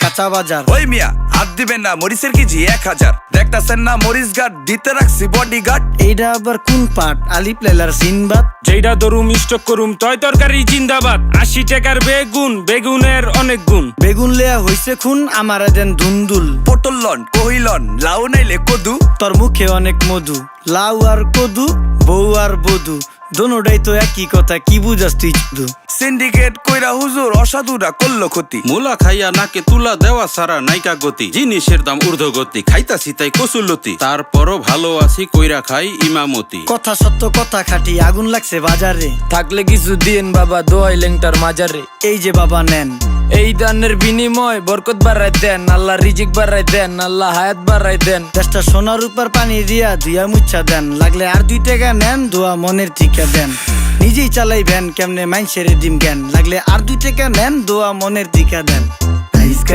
কাঁচা বাজার। ওই মিয়া হাত দিবেন না, মরিচের কেজি 1000। দেখতাছেন না মরিচ গার্ড দিতে রাখছি বডি গার্ড। এইটা আবার কোন পাট? আলিফ লাইলার সিনবাদ। যেইটা ধরুম স্টক করুম তয় তরকারি জিন্দাবাদ। 80 টাকার বেগুন, বেগুনের অনেক গুণ। বেগুন লেয়া হইছে খুন, আমারে দেন ধুন্দুল। পটল লন, কহিলন, লাউ নাইলে কদু। তোর মুখে অনেক মধু, লাউ আর কদু, বউ আর বধু, দোনোটাই তো একই কথা, কি বুঝাস তুই শুধু? সিন্ডিকেট কইরা হুজুর অসাধুরা করলো ক্ষতি। মুলা খাইয়া নাকে তুলা দেওয়া সারা নাইকা গতি। জিনিসের দাম ঊর্ধ্বগতি, খাইতাছি তাই কসুলতি। তারপরও ভালো আছি কইরা খাই ইমামতি। কথা সত্য কথা খাটি, আগুন লাগছে বাজারে। থাকলে কিছু দিয়েন বাবা, দোয়াই লেংটার মাজারে। এই যে বাবা নেন, এই দানের বিনিময় বরকত বাড়াই দেন, আল্লাহ রিজিক বাড়াই দেন, আল্লাহ হায়াত বাড়াই দেন। দেশটা সোনার উপর পানি দিয়া ধুইয়া মুচ্ছা দেন। লাগলে আর 2 টাকা নেন, দোয়া মনের ঠিকা দেন। নিজেই চালাই ভ্যান, কেমনে মাইনসেরে দিম জ্ঞান। লাগলে আর 2 টাকা নেন, দোয়া মনের ঠিকা দেন।